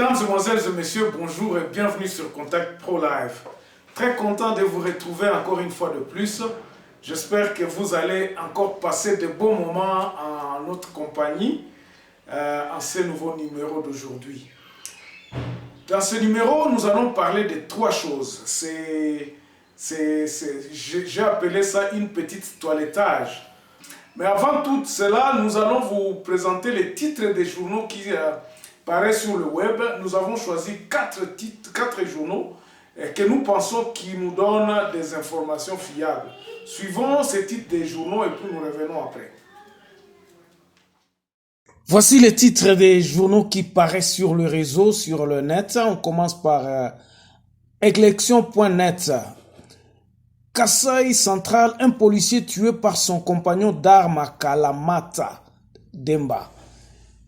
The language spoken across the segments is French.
Mesdames, Mesdemoiselles et Messieurs, bonjour et bienvenue sur Contact Pro Live. Très content de vous retrouver encore une fois de plus. J'espère que vous allez encore passer de bons moments en notre compagnie en ce nouveau numéro d'aujourd'hui. Dans ce numéro, nous allons parler de trois choses. J'ai appelé ça une petite toilettage. Mais avant tout cela, nous allons vous présenter les titres des journaux qui paraissent sur le web. Nous avons choisi quatre journaux que nous pensons qui nous donnent des informations fiables. Suivons ces titres des journaux et puis nous revenons après. Voici les titres des journaux qui paraissent sur le réseau, sur le net. On commence par élection.net. Kasaï Central, un policier tué par son compagnon d'armes à Kalamata, Demba.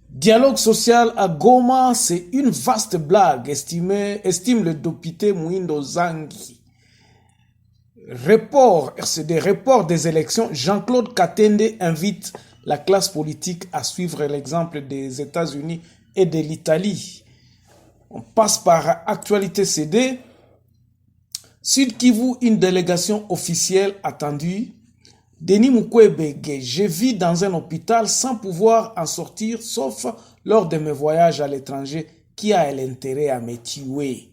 Dialogue social à Goma, c'est une vaste blague, estime le député Mouindo Zangi. C'est des reports des élections. Jean-Claude Katende invite la classe politique à suivre l'exemple des États-Unis et de l'Italie. On passe par Actualité CD. Sud Kivu, une délégation officielle attendue. Denis Mukwege, je vis dans un hôpital sans pouvoir en sortir, sauf lors de mes voyages à l'étranger. Qui a l'intérêt à me tuer?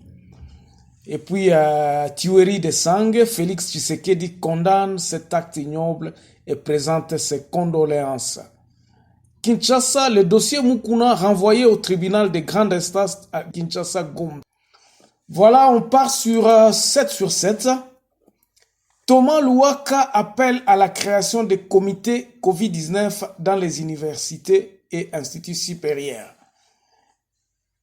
Et puis, tuerie de sang, Félix Tshisekedi condamne cet acte ignoble et présente ses condoléances. Kinshasa, le dossier Mukuna renvoyé au tribunal de grande instance à Kinshasa-Gombe. Voilà, on part sur 7 sur 7. Thomas Louaka appelle à la création des comités Covid-19 dans les universités et instituts supérieurs.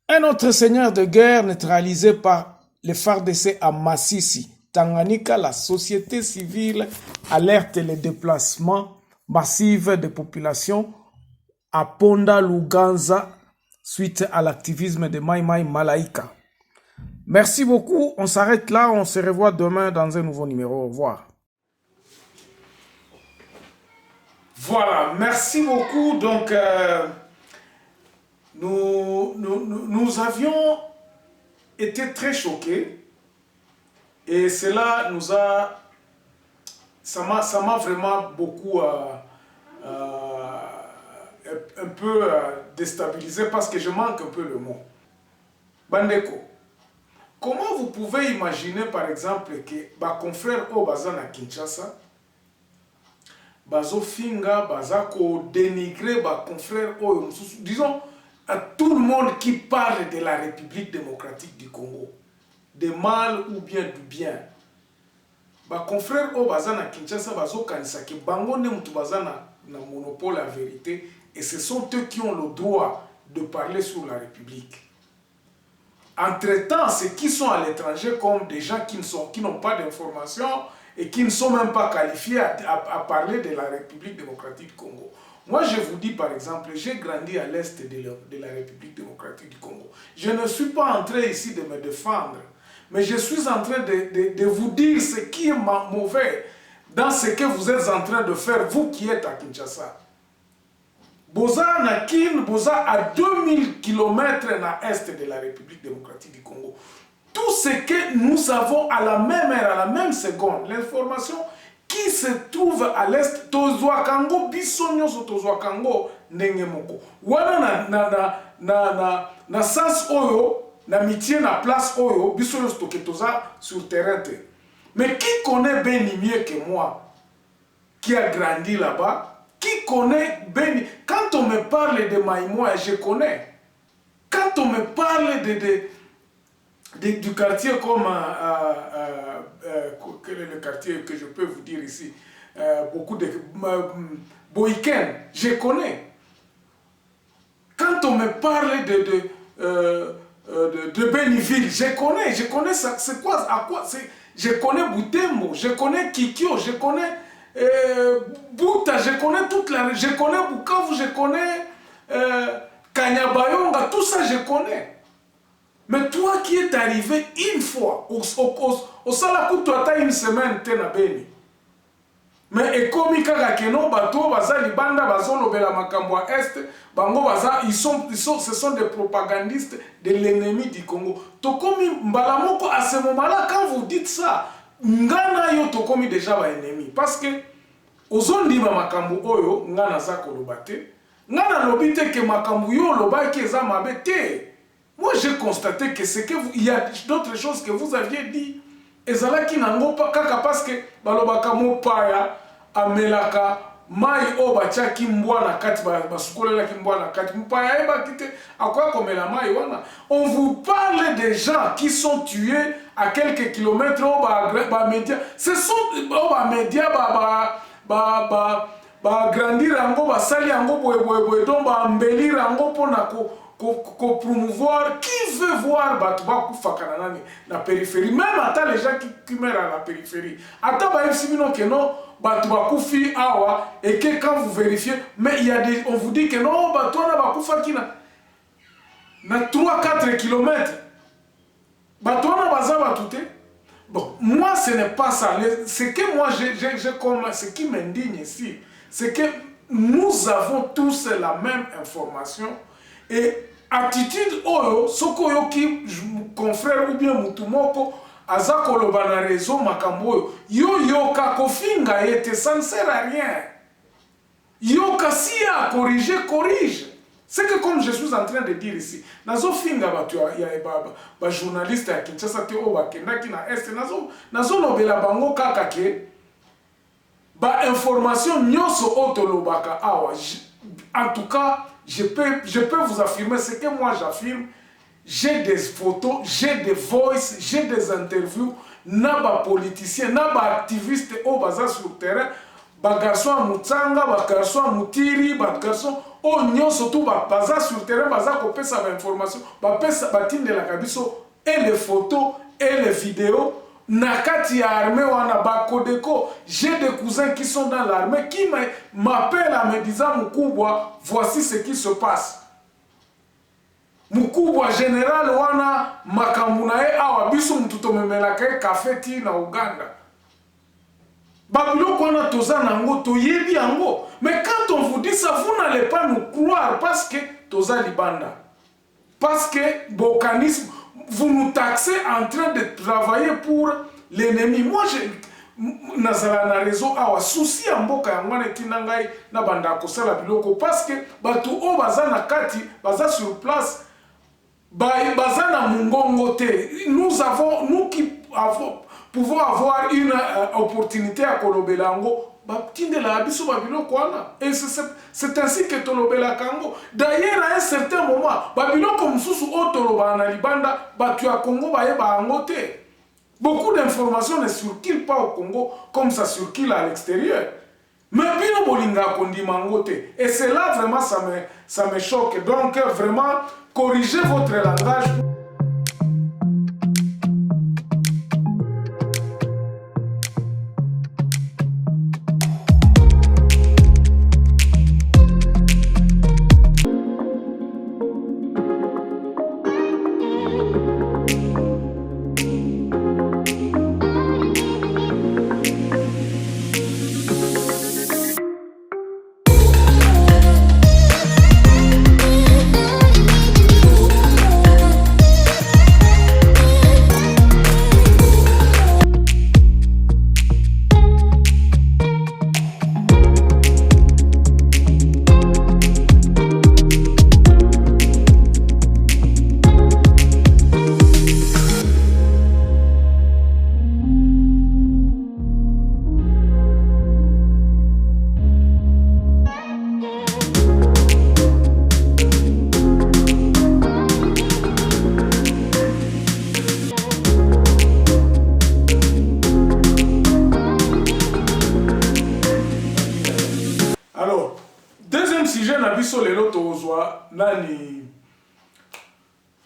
Un autre seigneur de guerre neutralisé par les FARDC à Massissi. Tanganyika, la société civile alerte les déplacements massifs de population à Ponda Luganza suite à l'activisme de Mai Mai Malaika. Merci beaucoup, on s'arrête là, on se revoit demain dans un nouveau numéro. Au revoir. Voilà, merci beaucoup. Donc, nous avions été très choqués et cela nous a... Ça m'a vraiment beaucoup un peu déstabilisé parce que je manque un peu le mot. Bandeko. Comment vous pouvez imaginer, par exemple, que les confrères au Bazan à Kinshasa, Bazo Finga, Bazako dénigrer les confrères au... Disons, à tout le monde qui parle de la République démocratique du Congo, de mal ou bien du bien. Les confrères au Bazan à Kinshasa, Bazo Kanisaki, Bango ne mutu Bazan na monopole la vérité, et ce sont eux qui ont le droit de parler sur la République. Entre-temps, ceux qui sont à l'étranger comme des gens qui n'ont pas d'informations et qui ne sont même pas qualifiés à parler de la République démocratique du Congo. Moi, je vous dis par exemple, j'ai grandi à l'est de la République démocratique du Congo. Je ne suis pas en train ici de me défendre, mais je suis en train de vous dire ce qui est mauvais dans ce que vous êtes en train de faire, vous qui êtes à Kinshasa. Boza na Kin, Boza à 2000 km à l'est de la République démocratique du Congo. Tout ce que nous avons à la même heure, à la même seconde, l'information qui se trouve à l'est, Tozwa Kango, Bissonyo so Tozwa Kango, Nengemoko. Wana na sens oyo, na mitié na place oyo, Bissonyo so Toza sur terrain. Mais qui connaît Beni mieux que moi, qui a grandi là-bas? Qui connaît Beni? Quand on me parle de Maïmoa, je connais. Quand on me parle du quartier comme... quel est le quartier que je peux vous dire ici? Beaucoup de... Boïken, je connais. Quand on me parle de Beniville, je connais ça. C'est quoi? À quoi? Je connais Boutembo, je connais Kikyo, je connais... Bouta, je connais toute la... Je connais Bukavu, je connais Kanyabayonga, tout ça je connais. Mais toi qui es arrivé une fois, au Salakou, tu as une semaine, tu es à Beni. mais ekomi kaka keno bato baza libanda bazolobela makambo ya est bango baza ce sont des propagandistes de l'ennemi du Congo. Tokomi mbala moko à ce moment-là quand vous dites ça ngana yo tokomi déjà ba ennemi parce que ozondima makambo oyo ngana za koloba te ngana lobi te ke makambo yo loba ki eza mabe te. Moi j'ai constaté que c'est que il y a d'autres choses que vous aviez dit ezalaki nango kaka parce que balobaka mopaya amelaka mai o batiaki mbwa na kati basukolelaki mbwa na kati mopaya ayebaki te akoya komela mai wana. On vous parle des gens qui sont tués à quelques kilomètres au médias. Ce sont au médias grandir yango basali yango boye donc embellir yango pona ko promouvoir. Qui veut voir bato bakufaka na nani na périphérie, même ata les gens qui meurent à la périphérie ata bayebisi bino ke non bato bakufi awa et que quand vous vérifiez mais il y a des on vous dit que non bato wana bakufaki na 3-4 kilomètres bato wana baza bato te. Bon, moi ce n'est pas ça. Ce que moi ce qui m'indigne ici, c'est que nous avons tous la même information et attitude oyo soko yo ki confrère ou bien mutumoko aza koloba na réseau makambo yo kakofinga yete ça ne sert à rien. Yo kasi a corriger corrige. C'est que comme je suis en train de dire ici, nazo finga batu ya ba journaliste ya Kinshasa te o bakendaki na est nazo lobela bango kaka ke ba information nyoso otolobaka awa. En tout cas, je peux vous affirmer ce que moi j'affirme. J'ai des photos, j'ai des voices, j'ai des interviews, na ba politiciens, na ba activistes au baza sur le terrain, ba garçon à Mutsanga, ba garçon à Mutiri, ba garçon au nyon surtout baza sur le terrain, baza kopé sa information, ba tinde la kabiso et les photos et les vidéos. Nakati ya armée wana bakodeko, j'ai des cousins qui sont dans l'armée qui m'appellent en me disant Mukubwa, voici ce qui se passe. Mukubwa général wana makambunae awa biso mtuto memelaka café ti na Uganda. Babylone wana toza nango toyebi yango. Mais quand on vous dit ça, vous n'allez pas nous croire parce que toza libanda. Parce que bokanisme vous nous taxez en train de travailler pour l'ennemi. Moi, nazala na réseau awa souci ya mboka ya mwana tinangai na banda kosala biloko parce que batu o baza na kati baza sur place baza na mungongo te. Nous qui pouvons avoir une opportunité à kolobelango batindela abiso babiloko wana et c'est ainsi que tolobela kango. D'ailleurs à un certain moment babiloko mususu otoloba na libanda batu ya Congo bayeba yango te. Beaucoup d'informations ne circulent pas au Congo comme ça circule à l'extérieur. Mais bien bolinga kondimango te. Et c'est là vraiment ça me choque. Donc vraiment corrigez votre langage.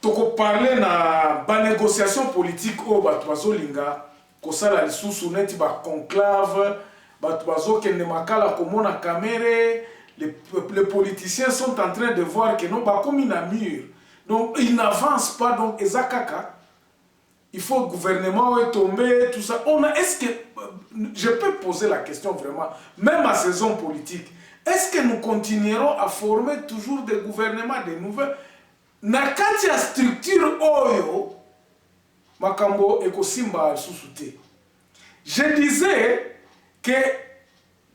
Toko parler na ba négociation politique au bato bazolinga kosala lisusu neti ba conclave bato bazokende makala komona kamere. Les politiciens sont en train de voir que non ba komi na mur donc ils n'avancent pas donc ezakaka il faut le gouvernement est tombé, tout ça. Est-ce que, je peux poser la question vraiment, même à saison politique, est-ce que nous continuerons à former toujours des gouvernements, des nouvelles? Na kati ya structure oyo, makambo ekosimba susute. Je disais que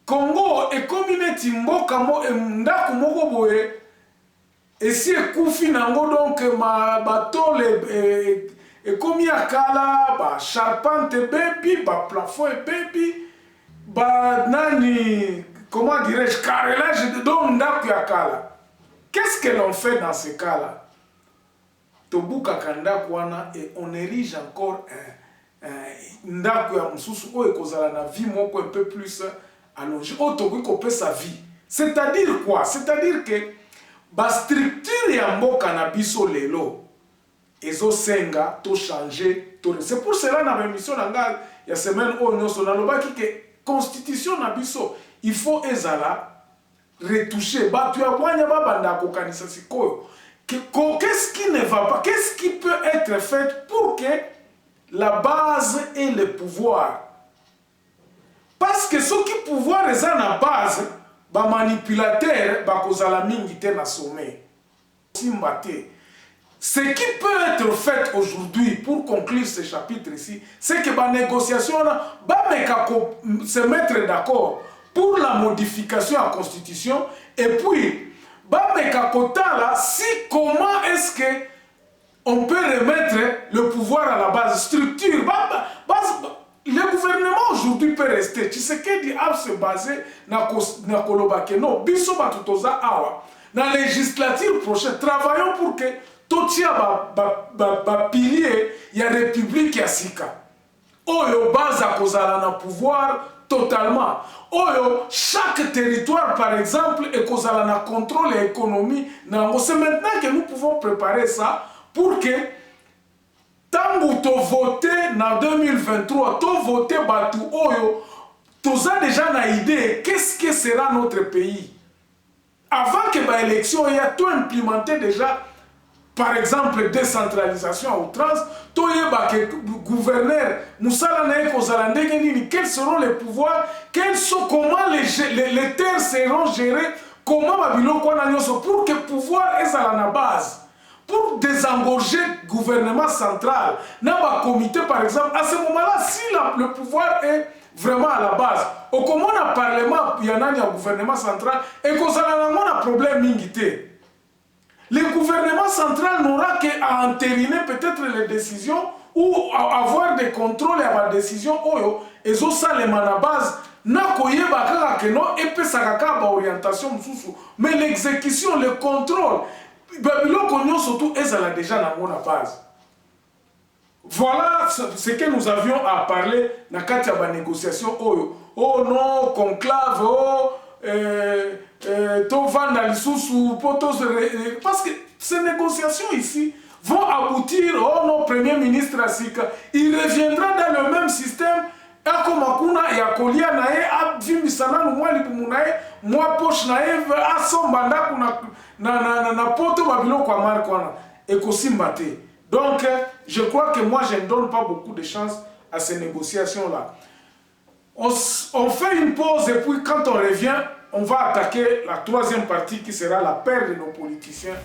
Congo est comme une timboka mo ndako moko boye esi ekufi nango donc ma bateau et comme ya kala ba charpente bebi ba plafond bebi ba nani comment dirais-je carrelage donc ndako ya kala. Qu'est-ce que l'on fait dans ce cas-là? Tobuka kandako wana et on érige encore ndako ya mususu oyo ekozala na vie moko un peu plus allongée oyo tokoki kopesa sa vie. C'est-à-dire quoi? C'est-à-dire que ba structure ya mboka na biso lelo ezosenga to changer to. C'est pour cela na émission na nga ya semaine oyo nyonso nalobaki ke constitution na biso il faut ezala retoucher batu ya bwanya babanda kokanisa sikoyo. Qu'est-ce qui ne va pas? Qu'est-ce qui peut être fait pour que la base ait le pouvoir? Parce que ce qui pouvoir est à la base, ba manipulateur ba kozala mingi te na sommet. Ce qui peut être fait aujourd'hui pour conclure ce chapitre ici, c'est que la négociation va se mettre d'accord pour la modification de la constitution et puis si comment est-ce que on peut remettre le pouvoir à la base structure. Le gouvernement aujourd'hui peut rester. Tu sais qu'il a se baser na kolobake non biso batutoza awa na législature prochaine travaillons pour que totia ba pilier ya république ya sika oyo base a kozala na pouvoir totalement. Oyo, chaque territoire, par exemple, est kozala na contrôle et économie. C'est maintenant que nous pouvons préparer ça pour que tant que tu votes en 2023, tu votes Batu Oyo, tu as déjà une idée qu'est-ce que sera notre pays. Avant que l'élection, il y a tout implémenté déjà. Par exemple, décentralisation à outrance, gouverneur, quels seront les pouvoirs, comment les terres seront gérées, comment pour que le pouvoir est à la base. Pour désengorger le gouvernement central, dans un comité par exemple, à ce moment-là, si le pouvoir est vraiment à la base, au comment le parlement, il y a un gouvernement central, et qu'on a un problème mingité. Le gouvernement central n'aura qu'à entériner peut-être les décisions ou avoir des contrôles à la décision. Et ça, les à la base, et puis ça orientation. Mais l'exécution, le contrôle, surtout, est déjà dans la base. Voilà ce que nous avions à parler dans la négociation. Oh non, conclave, parce que ces négociations ici vont aboutir au non premier ministre Asika. Il reviendra dans le même système. Donc, je crois que moi, je ne donne pas beaucoup de chance à ces négociations-là. On fait une pause et puis quand on revient, on va attaquer la troisième partie qui sera la perte de nos politiciens.